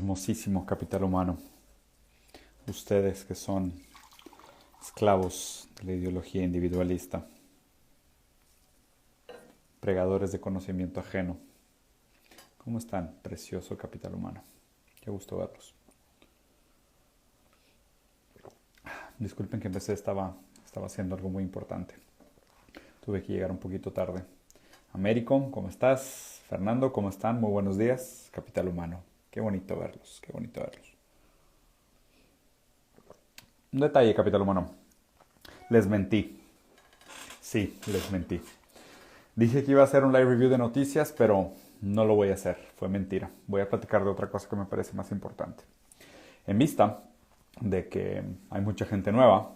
Hermosísimo capital humano. Ustedes que son esclavos de la ideología individualista, pregadores de conocimiento ajeno. ¿Cómo están, precioso capital humano? Qué gusto verlos. Disculpen que empecé, estaba haciendo algo muy importante. Tuve que llegar un poquito tarde. Américo, ¿cómo estás? Fernando, ¿cómo están? Muy buenos días, capital humano. Qué bonito verlos, qué bonito verlos. Un detalle, capital humano. Les mentí. Sí, les mentí. Dije que iba a hacer un live review de noticias, pero no lo voy a hacer. Fue mentira. Voy a platicar de otra cosa que me parece más importante. En vista de que hay mucha gente nueva,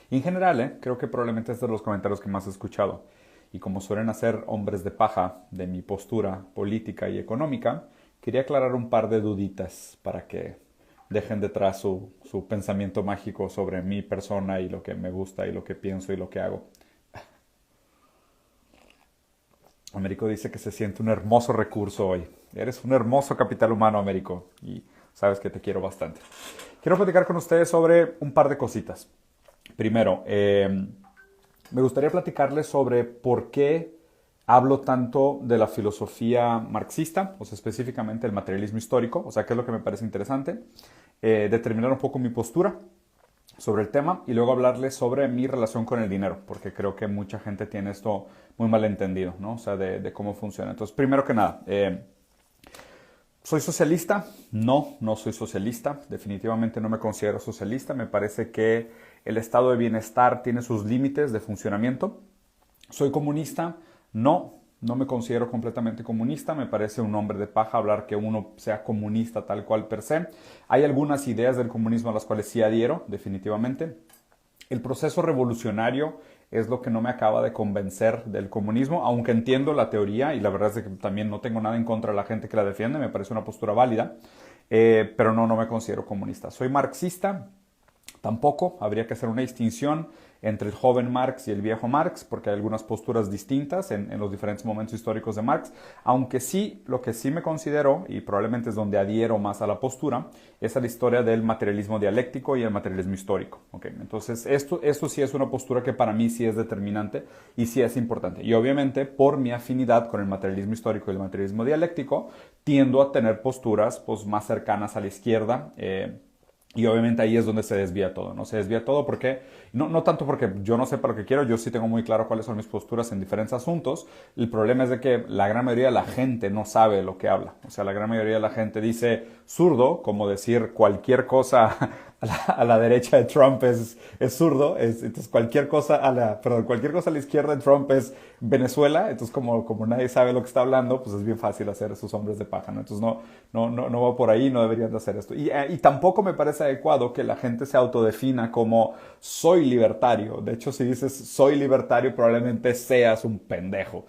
y en general, creo que probablemente este es de los comentarios que más he escuchado. Y como suelen hacer hombres de paja de mi postura política y económica, quería aclarar un par de duditas para que dejen detrás su pensamiento mágico sobre mi persona y lo que me gusta y lo que pienso y lo que hago. Américo dice que se siente un hermoso recurso hoy. Eres un hermoso capital humano, Américo, y sabes que te quiero bastante. Quiero platicar con ustedes sobre un par de cositas. Primero, me gustaría platicarles sobre por qué hablo tanto de la filosofía marxista, o sea, específicamente el materialismo histórico, o sea, qué es lo que me parece interesante, determinar un poco mi postura sobre el tema y luego hablarles sobre mi relación con el dinero, porque creo que mucha gente tiene esto muy mal entendido, ¿no? O sea, de cómo funciona. Entonces, primero que nada, ¿soy socialista? No, no soy socialista. Definitivamente no me considero socialista. Me parece que el estado de bienestar tiene sus límites de funcionamiento. ¿Soy comunista? No, no me considero completamente comunista. Me parece un hombre de paja hablar que uno sea comunista tal cual per se. Hay algunas ideas del comunismo a las cuales sí adhiero, definitivamente. El proceso revolucionario es lo que no me acaba de convencer del comunismo, aunque entiendo la teoría y la verdad es que también no tengo nada en contra de la gente que la defiende, me parece una postura válida, pero no me considero comunista. ¿Soy marxista? Tampoco, habría que hacer una distinción entre el joven Marx y el viejo Marx, porque hay algunas posturas distintas en los diferentes momentos históricos de Marx, aunque sí, lo que sí me considero, y probablemente es donde adhiero más a la postura, es a la historia del materialismo dialéctico y el materialismo histórico. Okay, entonces, esto sí es una postura que para mí sí es determinante y sí es importante. Y obviamente, por mi afinidad con el materialismo histórico y el materialismo dialéctico, tiendo a tener posturas pues, más cercanas a la izquierda, y obviamente ahí es donde se desvía todo, ¿no? Se desvía todo porque, no tanto porque yo no sepa lo que quiero, yo sí tengo muy claro cuáles son mis posturas en diferentes asuntos. El problema es de que la gran mayoría de la gente no sabe lo que habla. O sea, la gran mayoría de la gente dice zurdo, como decir cualquier cosa a la derecha de Trump es zurdo. Entonces cualquier cosa cualquier cosa a la izquierda de Trump es Venezuela. Entonces como nadie sabe lo que está hablando, pues es bien fácil hacer esos hombres de paja, ¿no? Entonces no va por ahí, no deberían de hacer esto. Y tampoco me parece adecuado que la gente se autodefina como soy libertario. De hecho, si dices soy libertario, probablemente seas un pendejo.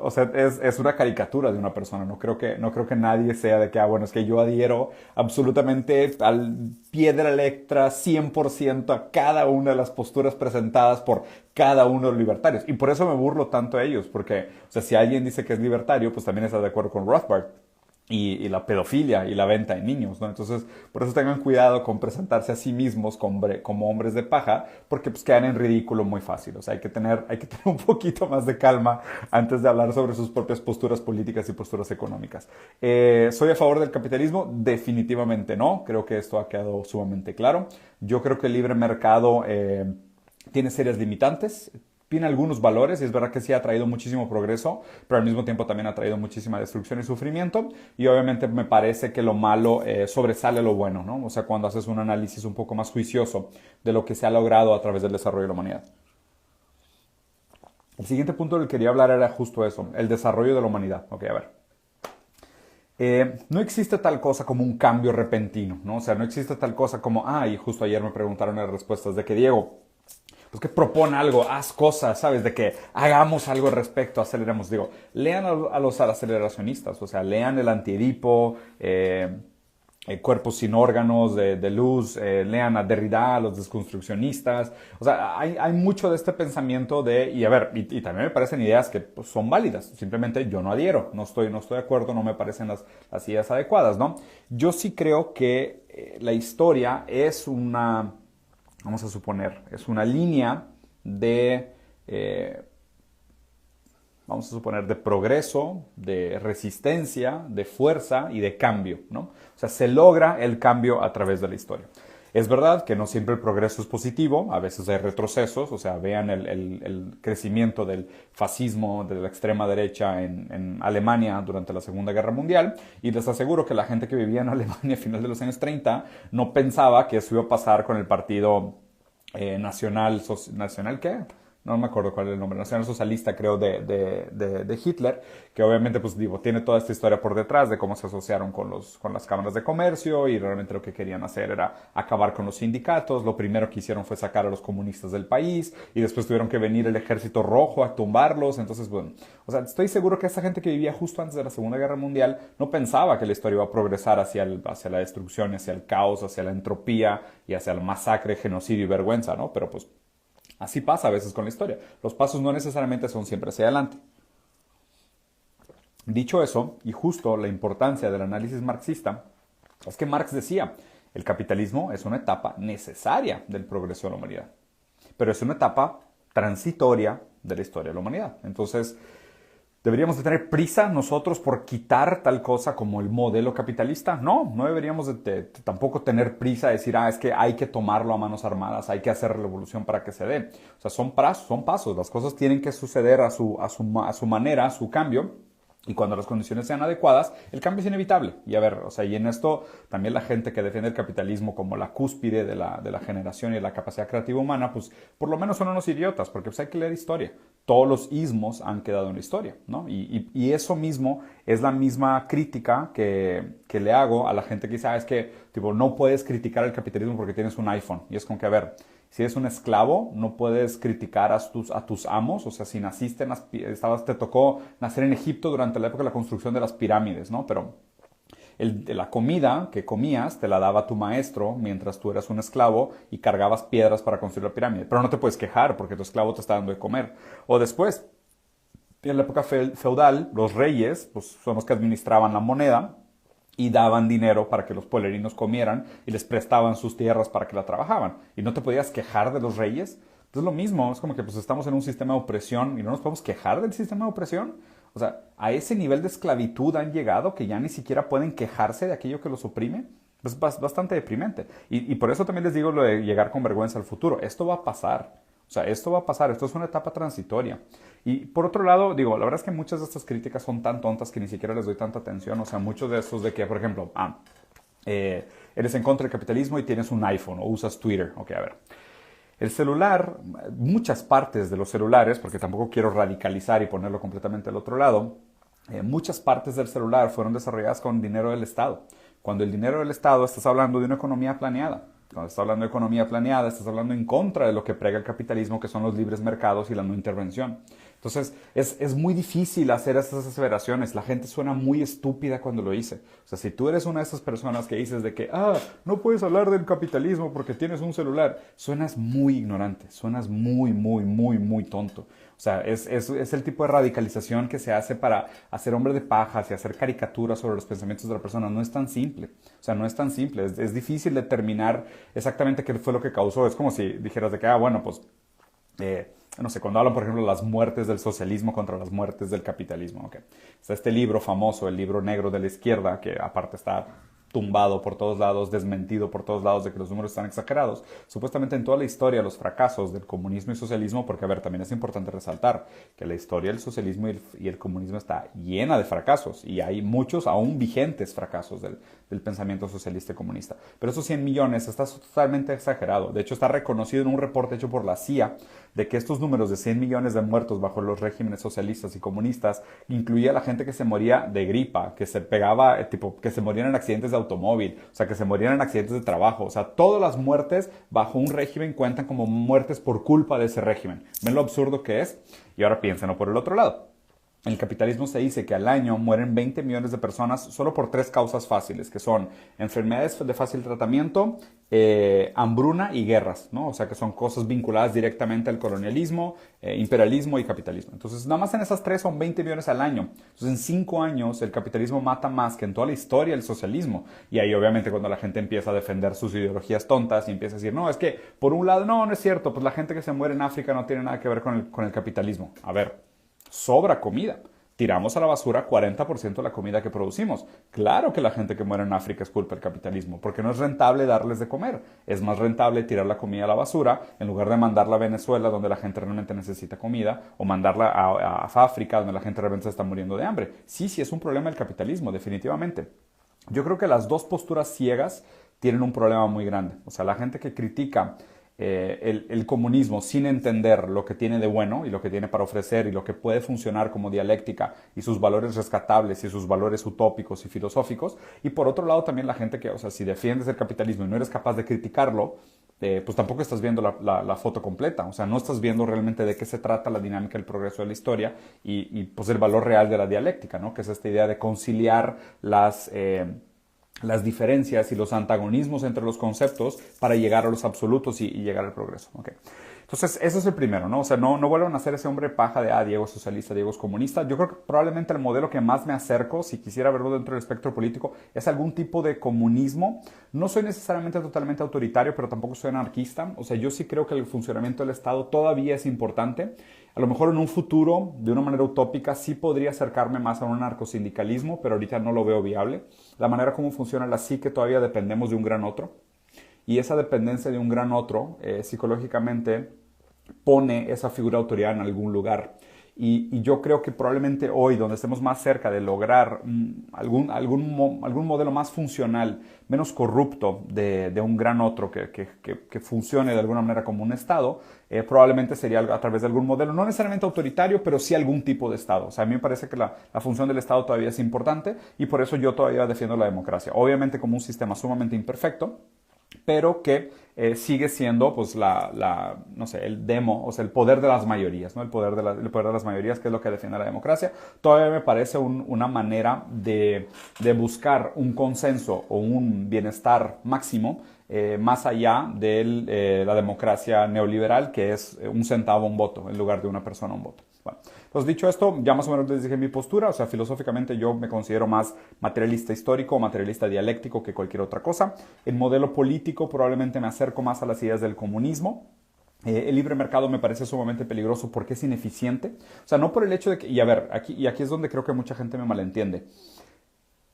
O sea, es una caricatura de una persona. No creo que nadie sea de que, bueno, es que yo adhiero absolutamente al pie de la letra 100% a cada una de las posturas presentadas por cada uno de los libertarios. Y por eso me burlo tanto a ellos, porque, o sea, si alguien dice que es libertario, pues también está de acuerdo con Rothbard. Y la pedofilia y la venta de niños, ¿no? Entonces, por eso tengan cuidado con presentarse a sí mismos como hombres de paja, porque pues quedan en ridículo muy fácil. O sea, hay que tener un poquito más de calma antes de hablar sobre sus propias posturas políticas y posturas económicas. ¿Soy a favor del capitalismo? Definitivamente no. Creo que esto ha quedado sumamente claro. Yo creo que el libre mercado tiene serias limitantes. Tiene algunos valores y es verdad que sí ha traído muchísimo progreso, pero al mismo tiempo también ha traído muchísima destrucción y sufrimiento y obviamente me parece que lo malo sobresale lo bueno, ¿no? O sea, cuando haces un análisis un poco más juicioso de lo que se ha logrado a través del desarrollo de la humanidad. El siguiente punto del que quería hablar era justo eso, el desarrollo de la humanidad. Ok, a ver. No existe tal cosa como un cambio repentino, ¿no? O sea, no existe tal cosa como, y justo ayer me preguntaron las respuestas de que Diego, pues que propone algo, haz cosas, ¿sabes? De que hagamos algo al respecto, aceleremos. Digo, lean a los aceleracionistas, o sea, lean el Anti-Edipo, Cuerpos sin órganos, de luz, lean a Derrida, los desconstruccionistas. O sea, hay mucho de este pensamiento y a ver, y también me parecen ideas que pues, son válidas. Simplemente yo no adhiero, no estoy de acuerdo, no me parecen las ideas adecuadas, ¿no? Yo sí creo que la historia es vamos a suponer, es una línea vamos a suponer, de progreso, de resistencia, de fuerza y de cambio, ¿no? O sea, se logra el cambio a través de la historia. Es verdad que no siempre el progreso es positivo, a veces hay retrocesos, o sea, vean el crecimiento del fascismo, de la extrema derecha en Alemania durante la Segunda Guerra Mundial, y les aseguro que la gente que vivía en Alemania a finales de los años 30 no pensaba que eso iba a pasar con el partido nacional, ¿qué? No me acuerdo cuál es el nombre, nacional socialista creo de Hitler, que obviamente pues digo, tiene toda esta historia por detrás de cómo se asociaron con las cámaras de comercio y realmente lo que querían hacer era acabar con los sindicatos. Lo primero que hicieron fue sacar a los comunistas del país y después tuvieron que venir el ejército rojo a tumbarlos. Entonces, bueno, o sea, estoy seguro que esa gente que vivía justo antes de la Segunda Guerra Mundial no pensaba que la historia iba a progresar hacia la destrucción, hacia el caos, hacia la entropía y hacia el masacre, genocidio y vergüenza, ¿no? Pero pues así pasa a veces con la historia. Los pasos no necesariamente son siempre hacia adelante. Dicho eso, y justo la importancia del análisis marxista, es que Marx decía, el capitalismo es una etapa necesaria del progreso de la humanidad, pero es una etapa transitoria de la historia de la humanidad. Entonces, ¿deberíamos de tener prisa nosotros por quitar tal cosa como el modelo capitalista? No deberíamos tampoco tener prisa de decir, es que hay que tomarlo a manos armadas, hay que hacer revolución para que se dé. O sea, son pasos, las cosas tienen que suceder a su manera, a su cambio. Y cuando las condiciones sean adecuadas, el cambio es inevitable. Y a ver, o sea, y en esto también la gente que defiende el capitalismo como la cúspide de la generación y de la capacidad creativa humana, pues por lo menos son unos idiotas, porque pues hay que leer historia. Todos los ismos han quedado en la historia, ¿no? Y eso mismo es la misma crítica que le hago a la gente que dice, es que tipo, no puedes criticar el capitalismo porque tienes un iPhone. Y es como que, a ver, si eres un esclavo, no puedes criticar a tus amos. O sea, si naciste, te tocó nacer en Egipto durante la época de la construcción de las pirámides, ¿no? Pero la comida que comías te la daba tu maestro mientras tú eras un esclavo y cargabas piedras para construir la pirámide. Pero no te puedes quejar porque tu esclavo te está dando de comer. O después, en la época feudal, los reyes pues, son los que administraban la moneda y daban dinero para que los pueblerinos comieran y les prestaban sus tierras para que la trabajaban. Y no te podías quejar de los reyes. Entonces lo mismo, es como que pues estamos en un sistema de opresión y no nos podemos quejar del sistema de opresión. O sea, a ese nivel de esclavitud han llegado que ya ni siquiera pueden quejarse de aquello que los oprime. Es bastante deprimente. Y por eso también les digo lo de llegar con vergüenza al futuro. Esto va a pasar. O sea, esto va a pasar, esto es una etapa transitoria. Y por otro lado, digo, la verdad es que muchas de estas críticas son tan tontas que ni siquiera les doy tanta atención. O sea, muchos de estos de que, por ejemplo, eres en contra del capitalismo y tienes un iPhone o usas Twitter. Ok, a ver. El celular, muchas partes de los celulares, porque tampoco quiero radicalizar y ponerlo completamente al otro lado, muchas partes del celular fueron desarrolladas con dinero del Estado. Cuando el dinero del Estado, estás hablando de una economía planeada. Cuando estás hablando de economía planeada, estás hablando en contra de lo que prega el capitalismo, que son los libres mercados y la no intervención. Entonces, es muy difícil hacer esas aseveraciones. La gente suena muy estúpida cuando lo dice. O sea, si tú eres una de esas personas que dices de que, no puedes hablar del capitalismo porque tienes un celular, suenas muy ignorante, suenas muy, muy, muy, muy tonto. O sea, es el tipo de radicalización que se hace para hacer hombre de pajas y hacer caricaturas sobre los pensamientos de la persona. No es tan simple. O sea, no es tan simple. Es difícil determinar exactamente qué fue lo que causó. Es como si dijeras de que, bueno, pues, no sé, cuando hablan, por ejemplo, de las muertes del socialismo contra las muertes del capitalismo. Okay. Está este libro famoso, el libro negro de la izquierda, que aparte está tumbado por todos lados, desmentido por todos lados de que los números están exagerados. Supuestamente en toda la historia los fracasos del comunismo y socialismo, porque a ver, también es importante resaltar que la historia del socialismo y el comunismo está llena de fracasos y hay muchos aún vigentes fracasos del pensamiento socialista y comunista. Pero esos 100 millones está totalmente exagerado. De hecho, está reconocido en un reporte hecho por la CIA de que estos números de 100 millones de muertos bajo los regímenes socialistas y comunistas incluía a la gente que se moría de gripa, que se pegaba, que se morían en accidentes de automóvil, o sea, que se morían en accidentes de trabajo. O sea, todas las muertes bajo un régimen cuentan como muertes por culpa de ese régimen. ¿Ven lo absurdo que es? Y ahora piénsenlo por el otro lado. En el capitalismo se dice que al año mueren 20 millones de personas solo por tres causas fáciles, que son enfermedades de fácil tratamiento, hambruna y guerras, ¿no? O sea, que son cosas vinculadas directamente al colonialismo, imperialismo y capitalismo. Entonces, nada más en esas tres son 20 millones al año. Entonces, en 5 años el capitalismo mata más que en toda la historia el socialismo. Y ahí, obviamente, cuando la gente empieza a defender sus ideologías tontas y empieza a decir, no, es que, por un lado, no es cierto, pues la gente que se muere en África no tiene nada que ver con el capitalismo. A ver, sobra comida. Tiramos a la basura 40% de la comida que producimos. Claro que la gente que muere en África es culpa del capitalismo, porque no es rentable darles de comer. Es más rentable tirar la comida a la basura en lugar de mandarla a Venezuela, donde la gente realmente necesita comida, o mandarla a África, donde la gente realmente se está muriendo de hambre. Sí, sí, es un problema del capitalismo, definitivamente. Yo creo que las dos posturas ciegas tienen un problema muy grande. O sea, la gente que critica el comunismo sin entender lo que tiene de bueno y lo que tiene para ofrecer y lo que puede funcionar como dialéctica y sus valores rescatables y sus valores utópicos y filosóficos. Y por otro lado también la gente que, o sea, si defiendes el capitalismo y no eres capaz de criticarlo, pues tampoco estás viendo la foto completa. O sea, no estás viendo realmente de qué se trata la dinámica del progreso de la historia y pues el valor real de la dialéctica, ¿no? Que es esta idea de conciliar las diferencias y los antagonismos entre los conceptos para llegar a los absolutos y llegar al progreso. Okay. Entonces, ese es el primero, ¿no? O sea, no vuelvan a ser ese hombre paja de, Diego es socialista, Diego es comunista. Yo creo que probablemente el modelo que más me acerco, si quisiera verlo dentro del espectro político, es algún tipo de comunismo. No soy necesariamente totalmente autoritario, pero tampoco soy anarquista. O sea, yo sí creo que el funcionamiento del Estado todavía es importante. A lo mejor en un futuro, de una manera utópica, sí podría acercarme más a un anarcosindicalismo, pero ahorita no lo veo viable. La manera como funciona la psique todavía dependemos de un gran otro. Y esa dependencia de un gran otro, psicológicamente, pone esa figura de autoridad en algún lugar. Y yo creo que probablemente hoy, donde estemos más cerca de lograr algún modelo más funcional, menos corrupto de un gran otro que funcione de alguna manera como un Estado, probablemente sería a través de algún modelo, no necesariamente autoritario, pero sí algún tipo de Estado. O sea, a mí me parece que la función del Estado todavía es importante y por eso yo todavía defiendo la democracia. Obviamente como un sistema sumamente imperfecto, pero que sigue siendo pues no sé, el demo, o sea, el poder de las mayorías, ¿no? El poder de las mayorías, que es lo que defiende la democracia. Todavía me parece una manera de buscar un consenso o un bienestar máximo más allá de la democracia neoliberal, que es un centavo un voto en lugar de una persona un voto. Bueno, pues dicho esto, ya más o menos les dije mi postura. O sea, filosóficamente yo me considero más materialista histórico, materialista dialéctico que cualquier otra cosa. El modelo político probablemente me acerco más a las ideas del comunismo. El libre mercado me parece sumamente peligroso porque es ineficiente. O sea, no por el hecho de que, y a ver, aquí es donde creo que mucha gente me malentiende.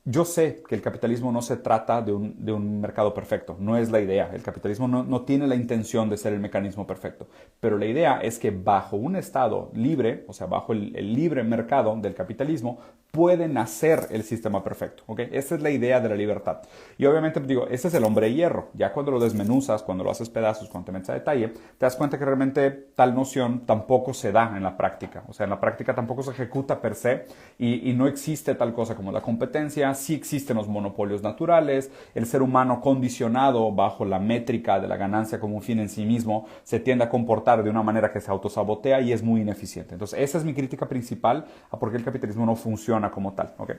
Yo sé que el capitalismo no se trata de un mercado perfecto, no es la idea. El capitalismo no tiene la intención de ser el mecanismo perfecto, pero la idea es que bajo un Estado libre, o sea, bajo el libre mercado del capitalismo, puede nacer el sistema perfecto. ¿Okay? Esa es la idea de la libertad. Y obviamente, digo, ese es el hombre de hierro. Ya cuando lo desmenuzas, cuando lo haces pedazos, cuando te metes a detalle, te das cuenta que realmente tal noción tampoco se da en la práctica. O sea, en la práctica tampoco se ejecuta per se y no existe tal cosa como la competencia. Sí existen los monopolios naturales. El ser humano condicionado bajo la métrica de la ganancia como un fin en sí mismo se tiende a comportar de una manera que se autosabotea y es muy ineficiente. Entonces, esa es mi crítica principal a por qué el capitalismo no funciona como tal. ¿Okay?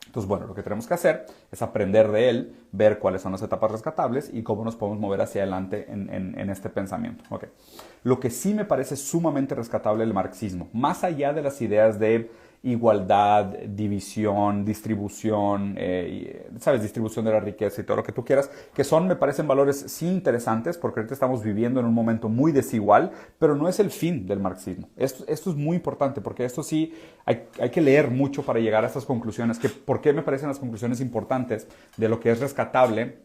Entonces, bueno, lo que tenemos que hacer es aprender de él, ver cuáles son las etapas rescatables y cómo nos podemos mover hacia adelante en este pensamiento. ¿Okay? Lo que sí me parece sumamente rescatable el marxismo, más allá de las ideas de igualdad, división, distribución, ¿sabes? Distribución de la riqueza y todo lo que tú quieras, que son, me parecen valores sí interesantes, porque ahorita estamos viviendo en un momento muy desigual, pero no es el fin del marxismo. Esto es muy importante, porque esto sí hay que leer mucho para llegar a estas conclusiones, que por qué me parecen las conclusiones importantes de lo que es rescatable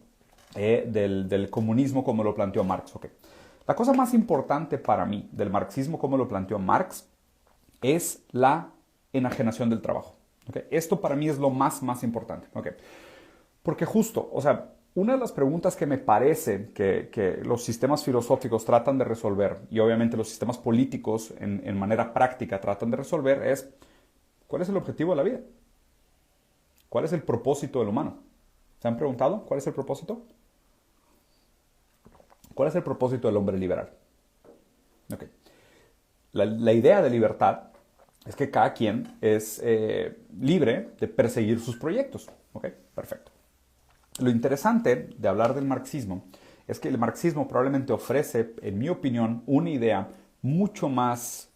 del comunismo como lo planteó Marx. Okay. La cosa más importante para mí del marxismo como lo planteó Marx es la enajenación del trabajo. ¿Okay? Esto para mí es lo más importante. ¿Okay? Porque justo, o sea, una de las preguntas que me parece que los sistemas filosóficos tratan de resolver, y obviamente los sistemas políticos en manera práctica tratan de resolver, es ¿cuál es el objetivo de la vida? ¿Cuál es el propósito del humano? ¿Se han preguntado cuál es el propósito? ¿Cuál es el propósito del hombre liberal? Okay. La idea de libertad es que cada quien es libre de perseguir sus proyectos. ¿Ok? Perfecto. Lo interesante de hablar del marxismo es que el marxismo probablemente ofrece, en mi opinión, una idea mucho más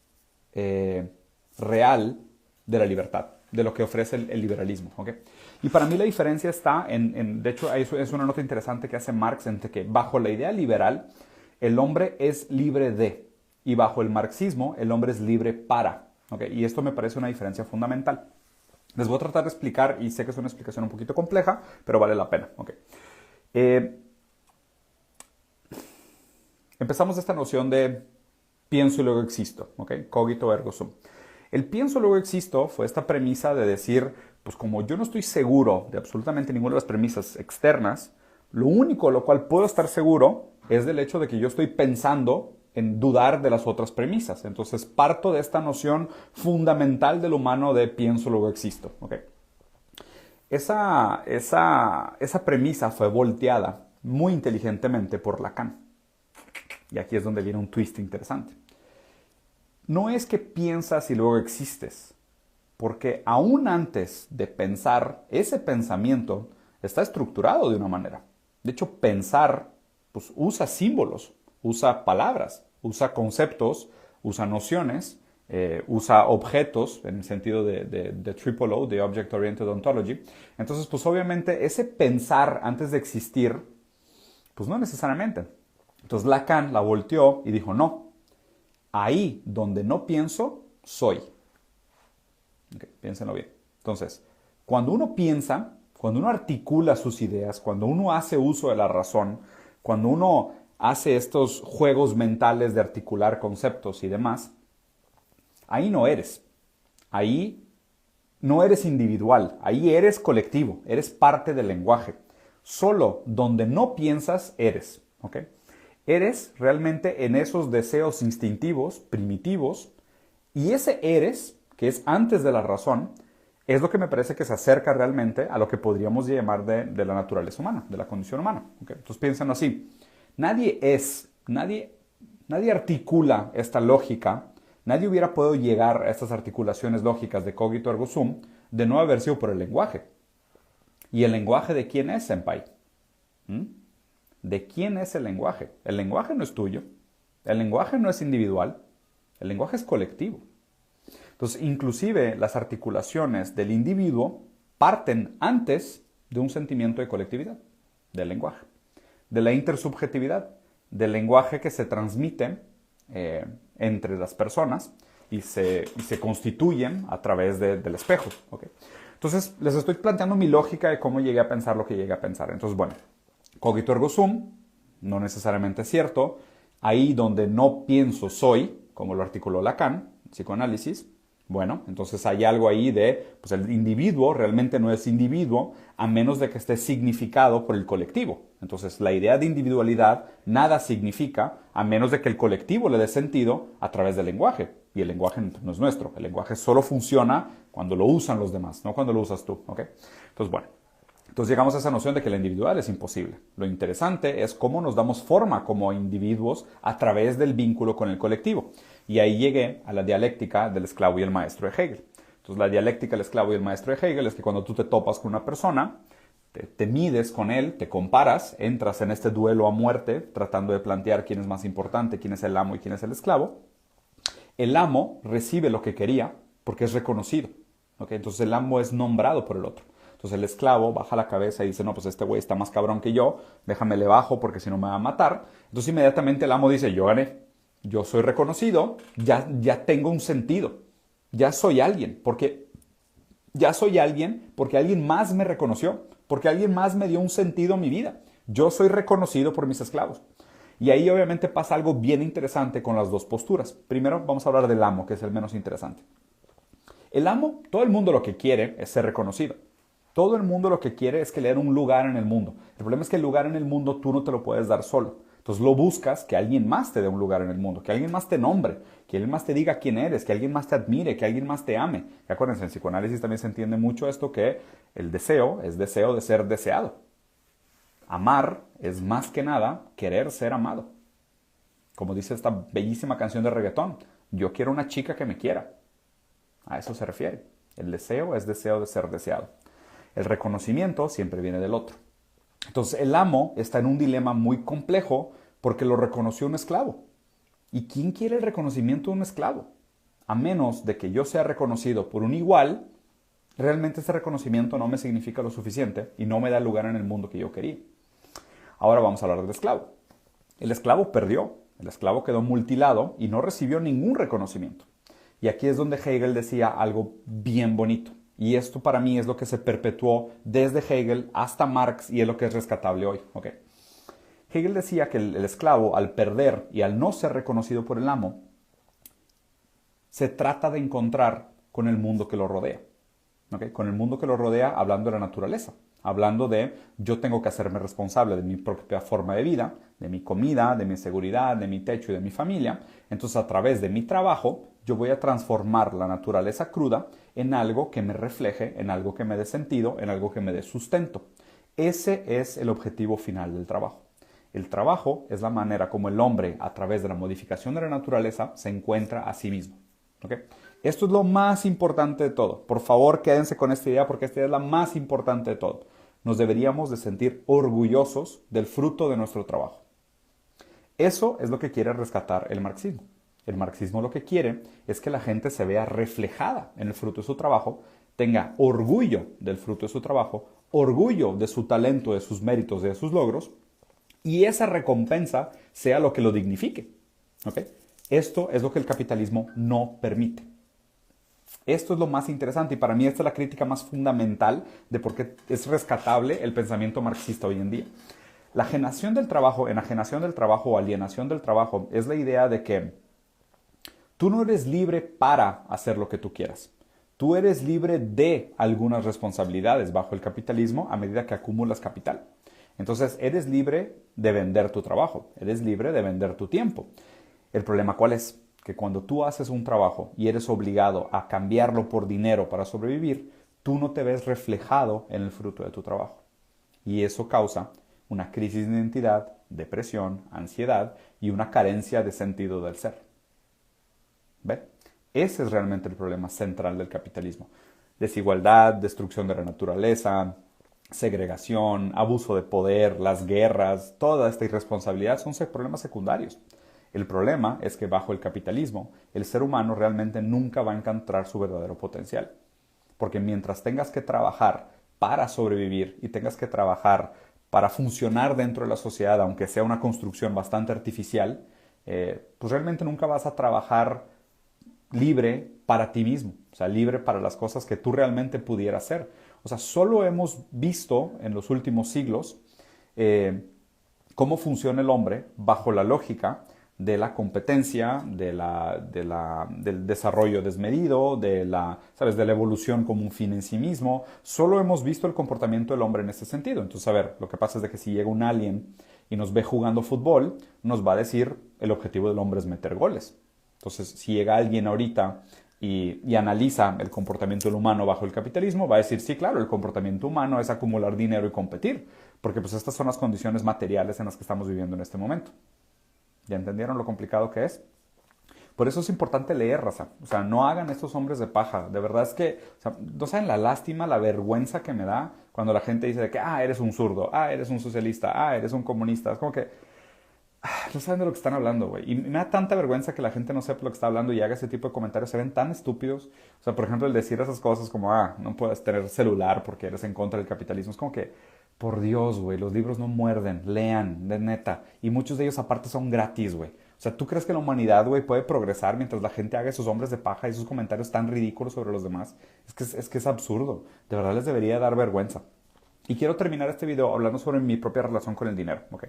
real de la libertad, de lo que ofrece el liberalismo. ¿Okay? Y para mí la diferencia está de hecho, eso es una nota interesante que hace Marx, entre que bajo la idea liberal, el hombre es libre de, y bajo el marxismo, el hombre es libre para. ¿Okay? Y esto me parece una diferencia fundamental. Les voy a tratar de explicar, y sé que es una explicación un poquito compleja, pero vale la pena. Okay. Empezamos esta noción de pienso y luego existo. ¿Okay? Cogito ergo sum. El pienso y luego existo fue esta premisa de decir, pues como yo no estoy seguro de absolutamente ninguna de las premisas externas, lo único de lo cual puedo estar seguro es del hecho de que yo estoy pensando en dudar de las otras premisas. Entonces parto de esta noción fundamental del humano de pienso, luego existo. ¿Okay? Esa premisa fue volteada muy inteligentemente por Lacan. Y aquí es donde viene un twist interesante. No es que piensas y luego existes, porque aún antes de pensar, ese pensamiento está estructurado de una manera. De hecho, pensar pues, usa símbolos, usa palabras, usa conceptos, usa nociones, usa objetos en el sentido de Triple O, de Object Oriented Ontology. Entonces, pues obviamente ese pensar antes de existir, pues no necesariamente. Entonces Lacan la volteó y dijo, no, ahí donde no pienso, soy. Okay, piénsenlo bien. Entonces, cuando uno piensa, cuando uno articula sus ideas, cuando uno hace uso de la razón, cuando uno hace estos juegos mentales de articular conceptos y demás, ahí no eres. Ahí no eres individual, ahí eres colectivo, eres parte del lenguaje. Solo donde no piensas, eres. ¿Okay? Eres realmente en esos deseos instintivos, primitivos, y ese eres, que es antes de la razón, es lo que me parece que se acerca realmente a lo que podríamos llamar de la naturaleza humana, de la condición humana. ¿Okay? Entonces piensen así, nadie articula esta lógica, nadie hubiera podido llegar a estas articulaciones lógicas de cogito ergo sum de no haber sido por el lenguaje. ¿Y el lenguaje de quién es, senpai? ¿De quién es el lenguaje? El lenguaje no es tuyo, el lenguaje no es individual, el lenguaje es colectivo. Entonces, inclusive las articulaciones del individuo parten antes de un sentimiento de colectividad, del lenguaje, de la intersubjetividad, del lenguaje que se transmite entre las personas y se constituyen a través del espejo. ¿Okay? Entonces, les estoy planteando mi lógica de cómo llegué a pensar lo que llegué a pensar. Entonces, bueno, cogito ergo sum, no necesariamente es cierto. Ahí donde no pienso soy, como lo articuló Lacan, psicoanálisis. Bueno, entonces hay algo ahí de, pues el individuo realmente no es individuo a menos de que esté significado por el colectivo. Entonces la idea de individualidad nada significa a menos de que el colectivo le dé sentido a través del lenguaje. Y el lenguaje no es nuestro. El lenguaje solo funciona cuando lo usan los demás, no cuando lo usas tú. ¿Okay? Entonces, bueno. Entonces llegamos a esa noción de que lo individual es imposible. Lo interesante es cómo nos damos forma como individuos a través del vínculo con el colectivo. Y ahí llegué a la dialéctica del esclavo y el maestro de Hegel. Entonces la dialéctica del esclavo y el maestro de Hegel es que cuando tú te topas con una persona, te mides con él, te comparas, entras en este duelo a muerte tratando de plantear quién es más importante, quién es el amo y quién es el esclavo. El amo recibe lo que quería porque es reconocido. ¿Okay? Entonces el amo es nombrado por el otro. Entonces el esclavo baja la cabeza y dice, no, pues este güey está más cabrón que yo, déjame le bajo porque si no me va a matar. Entonces inmediatamente el amo dice, yo gané, yo soy reconocido, ya tengo un sentido, ya soy alguien, porque alguien más me reconoció, porque alguien más me dio un sentido a mi vida. Yo soy reconocido por mis esclavos. Y ahí obviamente pasa algo bien interesante con las dos posturas. Primero vamos a hablar del amo, que es el menos interesante. El amo, todo el mundo lo que quiere es ser reconocido. Todo el mundo lo que quiere es que le den un lugar en el mundo. El problema es que el lugar en el mundo tú no te lo puedes dar solo. Entonces lo buscas que alguien más te dé un lugar en el mundo, que alguien más te nombre, que alguien más te diga quién eres, que alguien más te admire, que alguien más te ame. Y acuérdense, en psicoanálisis también se entiende mucho esto que el deseo es deseo de ser deseado. Amar es más que nada querer ser amado. Como dice esta bellísima canción de reggaetón, yo quiero una chica que me quiera. A eso se refiere. El deseo es deseo de ser deseado. El reconocimiento siempre viene del otro. Entonces el amo está en un dilema muy complejo porque lo reconoció un esclavo. ¿Y quién quiere el reconocimiento de un esclavo? A menos de que yo sea reconocido por un igual, realmente ese reconocimiento no me significa lo suficiente y no me da lugar en el mundo que yo quería. Ahora vamos a hablar del esclavo. El esclavo perdió, el esclavo quedó mutilado y no recibió ningún reconocimiento. Y aquí es donde Hegel decía algo bien bonito. Y esto para mí es lo que se perpetuó desde Hegel hasta Marx y es lo que es rescatable hoy. ¿Okay? Hegel decía que el esclavo, al perder y al no ser reconocido por el amo, se trata de encontrar con el mundo que lo rodea. ¿Okay? Con el mundo que lo rodea hablando de la naturaleza. Hablando de yo tengo que hacerme responsable de mi propia forma de vida, de mi comida, de mi seguridad, de mi techo y de mi familia. Entonces a través de mi trabajo yo voy a transformar la naturaleza cruda en algo que me refleje, en algo que me dé sentido, en algo que me dé sustento. Ese es el objetivo final del trabajo. El trabajo es la manera como el hombre, a través de la modificación de la naturaleza, se encuentra a sí mismo. ¿Okay? Esto es lo más importante de todo. Por favor, quédense con esta idea porque esta idea es la más importante de todo. Nos deberíamos de sentir orgullosos del fruto de nuestro trabajo. Eso es lo que quiere rescatar el marxismo. El marxismo lo que quiere es que la gente se vea reflejada en el fruto de su trabajo, tenga orgullo del fruto de su trabajo, orgullo de su talento, de sus méritos, de sus logros, y esa recompensa sea lo que lo dignifique. ¿Okay? Esto es lo que el capitalismo no permite. Esto es lo más interesante y para mí esta es la crítica más fundamental de por qué es rescatable el pensamiento marxista hoy en día. La enajenación del trabajo, enajenación del trabajo o alienación del trabajo es la idea de que tú no eres libre para hacer lo que tú quieras. Tú eres libre de algunas responsabilidades bajo el capitalismo a medida que acumulas capital. Entonces eres libre de vender tu trabajo, eres libre de vender tu tiempo. ¿El problema cuál es? Que cuando tú haces un trabajo y eres obligado a cambiarlo por dinero para sobrevivir, tú no te ves reflejado en el fruto de tu trabajo. Y eso causa una crisis de identidad, depresión, ansiedad y una carencia de sentido del ser. ¿Ve? Ese es realmente el problema central del capitalismo. Desigualdad, destrucción de la naturaleza, segregación, abuso de poder, las guerras, toda esta irresponsabilidad son problemas secundarios. El problema es que bajo el capitalismo, el ser humano realmente nunca va a encontrar su verdadero potencial. Porque mientras tengas que trabajar para sobrevivir y tengas que trabajar para funcionar dentro de la sociedad, aunque sea una construcción bastante artificial, pues realmente nunca vas a trabajar libre para ti mismo, o sea, libre para las cosas que tú realmente pudieras hacer. O sea, solo hemos visto en los últimos siglos cómo funciona el hombre bajo la lógica de la competencia, del desarrollo desmedido, ¿sabes? De la evolución como un fin en sí mismo. Solo hemos visto el comportamiento del hombre en ese sentido. Entonces, a ver, lo que pasa es de que si llega un alien y nos ve jugando fútbol, nos va a decir el objetivo del hombre es meter goles. Entonces, si llega alguien ahorita y analiza el comportamiento del humano bajo el capitalismo, va a decir, sí, claro, el comportamiento humano es acumular dinero y competir, porque pues estas son las condiciones materiales en las que estamos viviendo en este momento. ¿Ya entendieron lo complicado que es? Por eso es importante leer, raza. O sea, no hagan estos hombres de paja. De verdad es que, o sea, no saben la lástima, la vergüenza que me da cuando la gente dice de que, eres un zurdo, eres un socialista, eres un comunista. Es como que, no saben de lo que están hablando, güey. Y me da tanta vergüenza que la gente no sepa lo que está hablando y haga ese tipo de comentarios. Se ven tan estúpidos. O sea, por ejemplo, el decir esas cosas como, no puedes tener celular porque eres en contra del capitalismo. Es como que, por Dios, güey, los libros no muerden. Lean, de neta. Y muchos de ellos aparte son gratis, güey. O sea, ¿tú crees que la humanidad, güey, puede progresar mientras la gente haga esos hombres de paja y esos comentarios tan ridículos sobre los demás? Es que es absurdo. De verdad les debería dar vergüenza. Y quiero terminar este video hablando sobre mi propia relación con el dinero, ¿ok?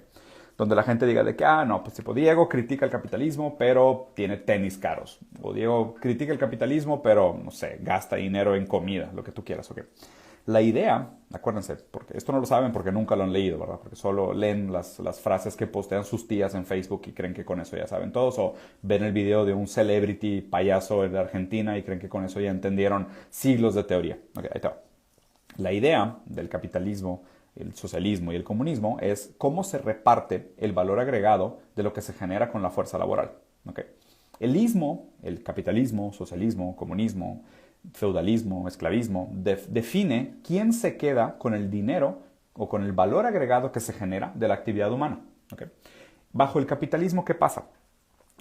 Donde la gente diga de que, no, pues tipo, Diego critica el capitalismo, pero tiene tenis caros. O Diego critica el capitalismo, pero, no sé, gasta dinero en comida, lo que tú quieras, ¿ok? La idea, acuérdense, porque esto no lo saben porque nunca lo han leído, ¿verdad? Porque solo leen las frases que postean sus tías en Facebook y creen que con eso ya saben todos, o ven el video de un celebrity payaso de Argentina y creen que con eso ya entendieron siglos de teoría. Ok, ahí está. La idea del capitalismo, el socialismo y el comunismo es cómo se reparte el valor agregado de lo que se genera con la fuerza laboral. ¿Okay? El capitalismo, socialismo, comunismo, feudalismo, esclavismo, define quién se queda con el dinero o con el valor agregado que se genera de la actividad humana. ¿Okay? Bajo el capitalismo, ¿qué pasa?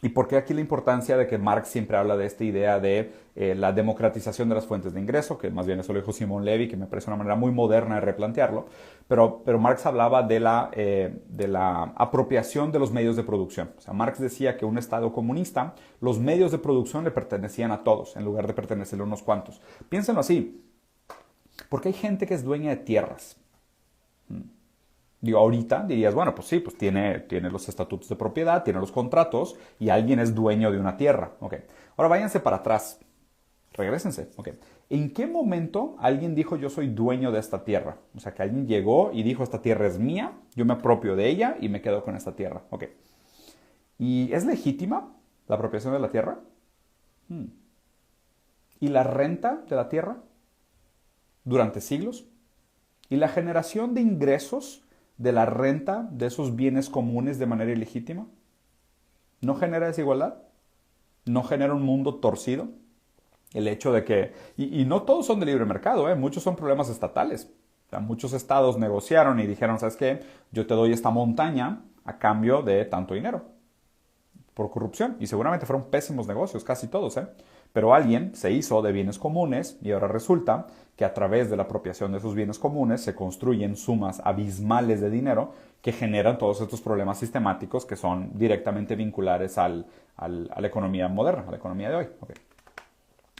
¿Y por qué aquí la importancia de que Marx siempre habla de esta idea de la democratización de las fuentes de ingreso? Que más bien eso lo dijo Simón Levy, que me parece una manera muy moderna de replantearlo. Pero Marx hablaba de la apropiación de los medios de producción. O sea, Marx decía que un Estado comunista, los medios de producción le pertenecían a todos, en lugar de pertenecerle a unos cuantos. Piénsenlo así. Porque hay gente que es dueña de tierras. Digo, ahorita dirías, bueno, pues sí, pues tiene los estatutos de propiedad, tiene los contratos y alguien es dueño de una tierra. Okay. Ahora váyanse para atrás. Regrésense. Okay. ¿En qué momento alguien dijo yo soy dueño de esta tierra? O sea, que alguien llegó y dijo esta tierra es mía, yo me apropio de ella y me quedo con esta tierra. Okay. ¿Y es legítima la apropiación de la tierra? ¿Y la renta de la tierra durante siglos? ¿Y la generación de ingresos de la renta de esos bienes comunes de manera ilegítima? ¿No genera desigualdad? ¿No genera un mundo torcido? El hecho de que, y no todos son de libre mercado, muchos son problemas estatales. O sea, muchos estados negociaron y dijeron, ¿sabes qué? Yo te doy esta montaña a cambio de tanto dinero. Por corrupción. Y seguramente fueron pésimos negocios, casi todos, Pero alguien se hizo de bienes comunes y ahora resulta que a través de la apropiación de esos bienes comunes se construyen sumas abismales de dinero que generan todos estos problemas sistemáticos que son directamente vinculares a la economía moderna, a la economía de hoy. Okay.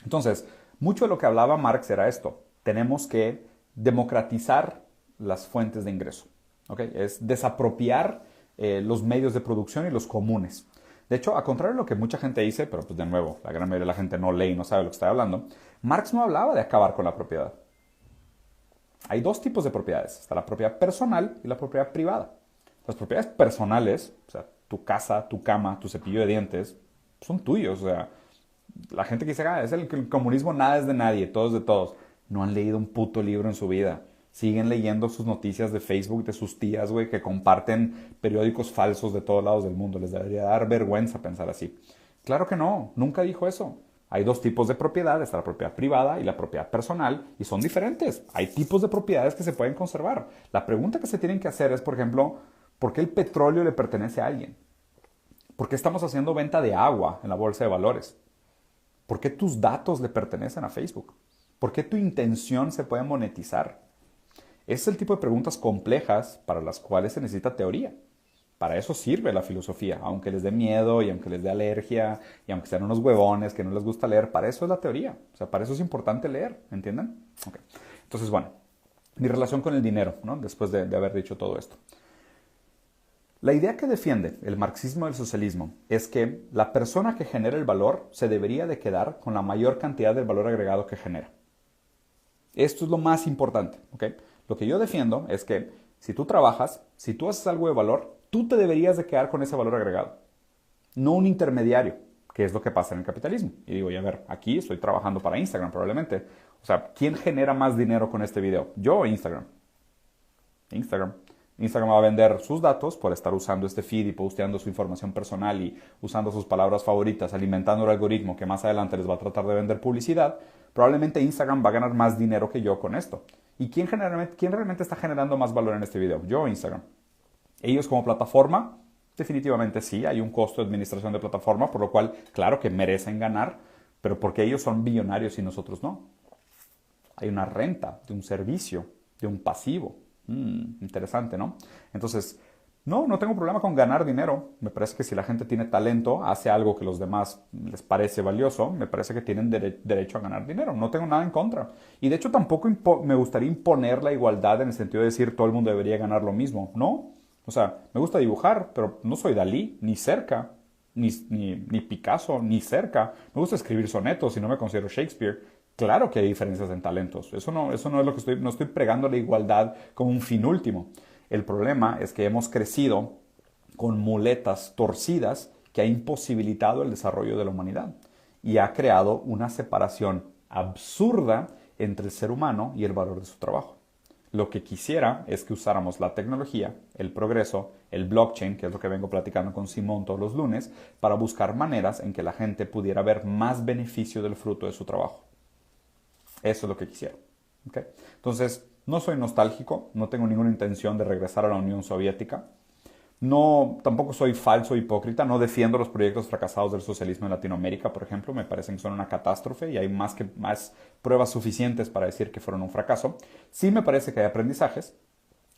Entonces, mucho de lo que hablaba Marx era esto. Tenemos que democratizar las fuentes de ingreso. ¿Okay? Es desapropiar los medios de producción y los comunes. De hecho, a contrario de lo que mucha gente dice, pero pues de nuevo, la gran mayoría de la gente no lee y no sabe lo que está hablando, Marx no hablaba de acabar con la propiedad. Hay dos tipos de propiedades. Está la propiedad personal y la propiedad privada. Las propiedades personales, o sea, tu casa, tu cama, tu cepillo de dientes, son tuyos. O sea, la gente que dice, es el comunismo, nada es de nadie, todo es de todos. No han leído un puto libro en su vida. Siguen leyendo sus noticias de Facebook de sus tías, güey, que comparten periódicos falsos de todos lados del mundo. Les debería dar vergüenza pensar así. Claro que no, nunca dijo eso. Hay dos tipos de propiedad, está la propiedad privada y la propiedad personal, y son diferentes. Hay tipos de propiedades que se pueden conservar. La pregunta que se tienen que hacer es, por ejemplo, ¿por qué el petróleo le pertenece a alguien? ¿Por qué estamos haciendo venta de agua en la bolsa de valores? ¿Por qué tus datos le pertenecen a Facebook? ¿Por qué tu intención se puede monetizar? Ese es el tipo de preguntas complejas para las cuales se necesita teoría. Para eso sirve la filosofía, aunque les dé miedo y aunque les dé alergia y aunque sean unos huevones que no les gusta leer, para eso es la teoría. O sea, para eso es importante leer, ¿entienden? Okay. Entonces, bueno, mi relación con el dinero, ¿no? Después de haber dicho todo esto. La idea que defiende el marxismo y el socialismo es que la persona que genera el valor se debería de quedar con la mayor cantidad del valor agregado que genera. Esto es lo más importante, ¿ok? Lo que yo defiendo es que si tú trabajas, si tú haces algo de valor, tú te deberías de quedar con ese valor agregado. No un intermediario, que es lo que pasa en el capitalismo. Y digo, a ver, aquí estoy trabajando para Instagram probablemente. O sea, ¿quién genera más dinero con este video? ¿Yo o Instagram? Instagram. Instagram va a vender sus datos por estar usando este feed y posteando su información personal y usando sus palabras favoritas, alimentando el algoritmo que más adelante les va a tratar de vender publicidad. Probablemente Instagram va a ganar más dinero que yo con esto. ¿Y quién realmente está generando más valor en este video? ¿Yo o Instagram? Ellos como plataforma, definitivamente sí, hay un costo de administración de plataforma, por lo cual, claro que merecen ganar, pero porque ellos son billonarios y nosotros no. Hay una renta de un servicio, de un pasivo. Interesante, ¿no? Entonces, no tengo problema con ganar dinero. Me parece que si la gente tiene talento, hace algo que a los demás les parece valioso, me parece que tienen derecho a ganar dinero. No tengo nada en contra. Y de hecho tampoco me gustaría imponer la igualdad en el sentido de decir todo el mundo debería ganar lo mismo. No. O sea, me gusta dibujar, pero no soy Dalí, ni cerca, ni Picasso, ni cerca. Me gusta escribir sonetos y no me considero Shakespeare. Claro que hay diferencias en talentos. Eso no es lo que no estoy pregando la igualdad como un fin último. El problema es que hemos crecido con muletas torcidas que ha imposibilitado el desarrollo de la humanidad y ha creado una separación absurda entre el ser humano y el valor de su trabajo. Lo que quisiera es que usáramos la tecnología, el progreso, el blockchain, que es lo que vengo platicando con Simón todos los lunes, para buscar maneras en que la gente pudiera ver más beneficio del fruto de su trabajo. Eso es lo que quisiera. ¿Ok? Entonces, no soy nostálgico, no tengo ninguna intención de regresar a la Unión Soviética. No, tampoco soy falso hipócrita, no defiendo los proyectos fracasados del socialismo en Latinoamérica, por ejemplo, me parecen que son una catástrofe y hay más pruebas suficientes para decir que fueron un fracaso. Sí me parece que hay aprendizajes,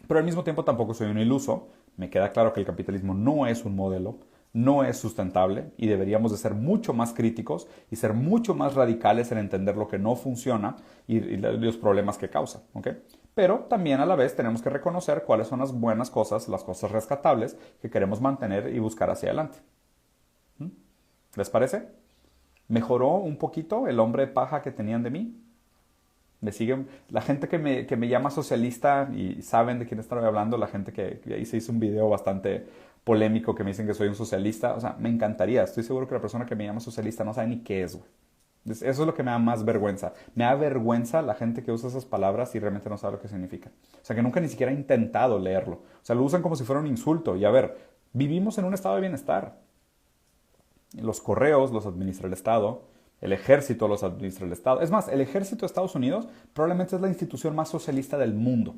pero al mismo tiempo tampoco soy un iluso. Me queda claro que el capitalismo no es un modelo, no es sustentable y deberíamos de ser mucho más críticos y ser mucho más radicales en entender lo que no funciona y los problemas que causa. ¿Ok? Pero también a la vez tenemos que reconocer cuáles son las buenas cosas, las cosas rescatables que queremos mantener y buscar hacia adelante. ¿Mm? ¿Les parece? ¿Mejoró un poquito el hombre de paja que tenían de mí? Me siguen, la gente que me llama socialista y saben de quién estoy hablando, la gente que ahí se hizo un video bastante polémico que me dicen que soy un socialista, o sea, me encantaría, estoy seguro que la persona que me llama socialista no sabe ni qué es, güey. Eso es lo que me da más vergüenza. Me da vergüenza la gente que usa esas palabras y realmente no sabe lo que significa. O sea, que nunca ni siquiera ha intentado leerlo. O sea, lo usan como si fuera un insulto. Y a ver, vivimos en un estado de bienestar. Los correos los administra el Estado, el ejército los administra el Estado. Es más, el ejército de Estados Unidos probablemente es la institución más socialista del mundo.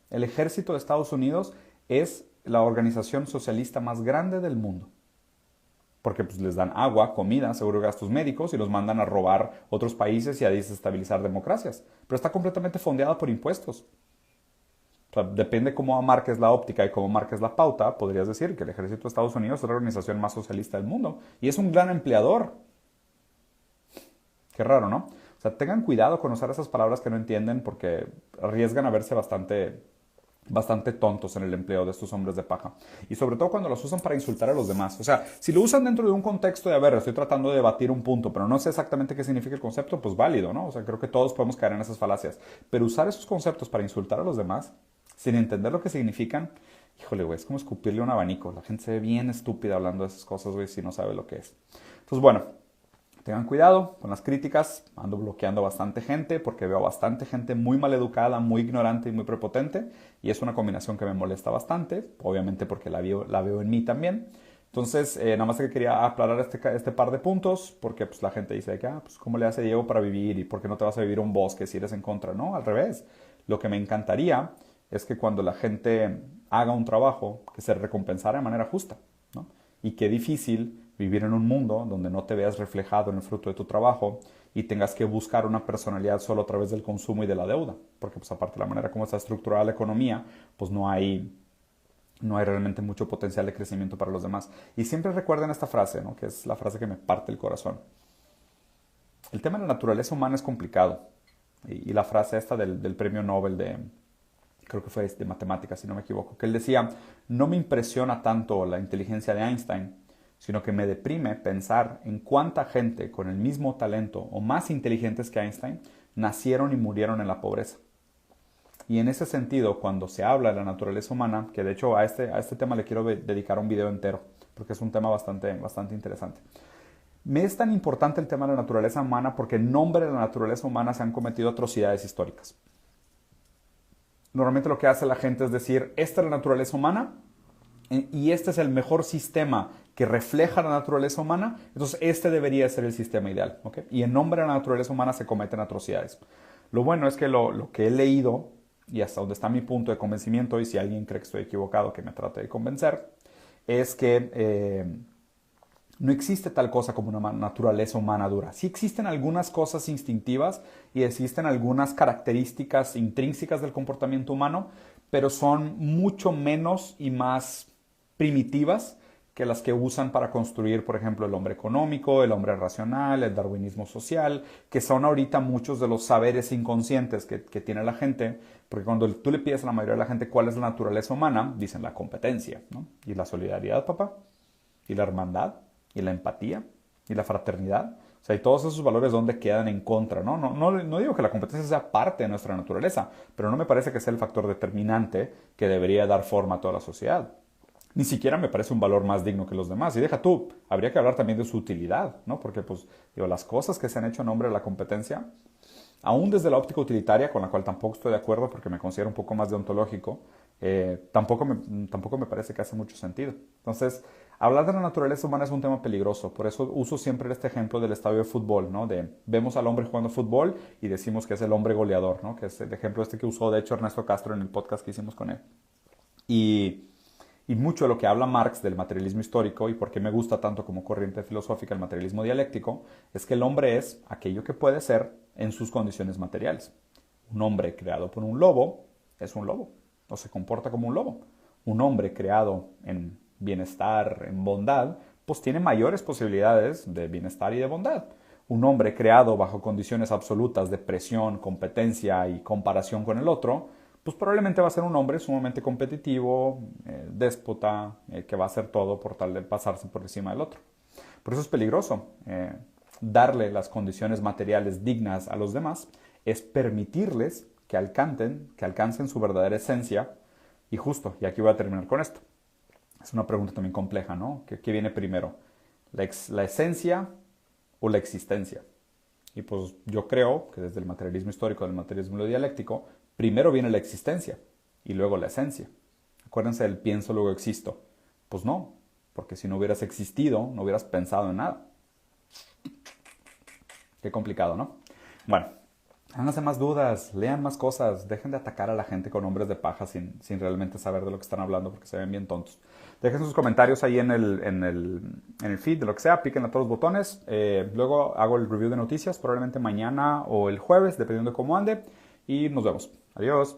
El ejército de Estados Unidos es la organización socialista más grande del mundo. Porque pues, les dan agua, comida, seguro de gastos médicos y los mandan a robar otros países y a desestabilizar democracias. Pero está completamente fondeada por impuestos. O sea, depende cómo marques la óptica y cómo marques la pauta, podrías decir que el ejército de Estados Unidos es la organización más socialista del mundo. Y es un gran empleador. Qué raro, ¿no? O sea, tengan cuidado con usar esas palabras que no entienden porque arriesgan a verse bastante tontos en el empleo de estos hombres de paja. Y sobre todo cuando los usan para insultar a los demás. O sea, si lo usan dentro de un contexto de, a ver, estoy tratando de debatir un punto, pero no sé exactamente qué significa el concepto, pues válido, ¿no? O sea, creo que todos podemos caer en esas falacias. Pero usar esos conceptos para insultar a los demás, sin entender lo que significan, híjole, güey, es como escupirle un abanico. La gente se ve bien estúpida hablando de esas cosas, güey, si no sabe lo que es. Entonces, bueno, tengan cuidado con las críticas, ando bloqueando bastante gente porque veo bastante gente muy mal educada, muy ignorante y muy prepotente y es una combinación que me molesta bastante, obviamente porque la veo en mí también. Entonces, nada más que quería aclarar este par de puntos porque pues, la gente dice que, pues, ¿cómo le hace Diego para vivir? ¿Y por qué no te vas a vivir a un bosque si eres en contra? No, al revés. Lo que me encantaría es que cuando la gente haga un trabajo, que se recompensara de manera justa, ¿no? Y qué difícil vivir en un mundo donde no te veas reflejado en el fruto de tu trabajo y tengas que buscar una personalidad solo a través del consumo y de la deuda. Porque pues aparte de la manera como está estructurada la economía, pues no hay realmente mucho potencial de crecimiento para los demás. Y siempre recuerden esta frase, ¿no? Que es la frase que me parte el corazón. El tema de la naturaleza humana es complicado. Y la frase esta del premio Nobel creo que fue de matemáticas, si no me equivoco, que él decía, no me impresiona tanto la inteligencia de Einstein, sino que me deprime pensar en cuánta gente con el mismo talento o más inteligentes que Einstein nacieron y murieron en la pobreza. Y en ese sentido, cuando se habla de la naturaleza humana, que de hecho a este tema le quiero dedicar un video entero, porque es un tema bastante interesante. Me es tan importante el tema de la naturaleza humana porque en nombre de la naturaleza humana se han cometido atrocidades históricas. Normalmente lo que hace la gente es decir, esta es la naturaleza humana y este es el mejor sistema que refleja la naturaleza humana, entonces este debería ser el sistema ideal. ¿Okay? Y en nombre de la naturaleza humana se cometen atrocidades. Lo bueno es que lo que he leído, y hasta donde está mi punto de convencimiento, y si alguien cree que estoy equivocado, que me trate de convencer, es que no existe tal cosa como una naturaleza humana dura. Sí existen algunas cosas instintivas y existen algunas características intrínsecas del comportamiento humano, pero son mucho menos y más primitivas que las que usan para construir, por ejemplo, el hombre económico, el hombre racional, el darwinismo social, que son ahorita muchos de los saberes inconscientes que tiene la gente, porque cuando tú le pides a la mayoría de la gente cuál es la naturaleza humana, dicen la competencia, ¿no? Y la solidaridad, papá, y la hermandad, y la empatía, y la fraternidad. O sea, y todos esos valores donde quedan en contra, ¿no? No digo que la competencia sea parte de nuestra naturaleza, pero no me parece que sea el factor determinante que debería dar forma a toda la sociedad. Ni siquiera me parece un valor más digno que los demás. Y deja tú, habría que hablar también de su utilidad, ¿no? Porque, pues, digo, las cosas que se han hecho en nombre de la competencia, aún desde la óptica utilitaria, con la cual tampoco estoy de acuerdo porque me considero un poco más deontológico, tampoco me parece que hace mucho sentido. Entonces, hablar de la naturaleza humana es un tema peligroso. Por eso uso siempre este ejemplo del estadio de fútbol, ¿no? Vemos al hombre jugando fútbol y decimos que es el hombre goleador, ¿no? Que es el ejemplo este que usó, de hecho, Ernesto Castro en el podcast que hicimos con él. Y, y mucho de lo que habla Marx del materialismo histórico y por qué me gusta tanto como corriente filosófica el materialismo dialéctico es que el hombre es aquello que puede ser en sus condiciones materiales. Un hombre creado por un lobo es un lobo o se comporta como un lobo. Un hombre creado en bienestar, en bondad, pues tiene mayores posibilidades de bienestar y de bondad. Un hombre creado bajo condiciones absolutas de presión, competencia y comparación con el otro, pues probablemente va a ser un hombre sumamente competitivo, déspota, que va a hacer todo por tal de pasarse por encima del otro. Por eso es peligroso. Darle las condiciones materiales dignas a los demás es permitirles que alcancen su verdadera esencia. Y justo, y aquí voy a terminar con esto. Es una pregunta también compleja, ¿no? ¿Qué viene primero? ¿La esencia o la existencia? Y pues yo creo que desde el materialismo histórico, del materialismo dialéctico, primero viene la existencia y luego la esencia. Acuérdense del pienso, luego existo. Pues no, porque si no hubieras existido, no hubieras pensado en nada. Qué complicado, ¿no? Bueno, háganse más dudas, lean más cosas, dejen de atacar a la gente con nombres de paja sin realmente saber de lo que están hablando porque se ven bien tontos. Dejen sus comentarios ahí en el feed de lo que sea, piquen a todos los botones. Luego hago el review de noticias, probablemente mañana o el jueves, dependiendo de cómo ande. Y nos vemos. Adiós.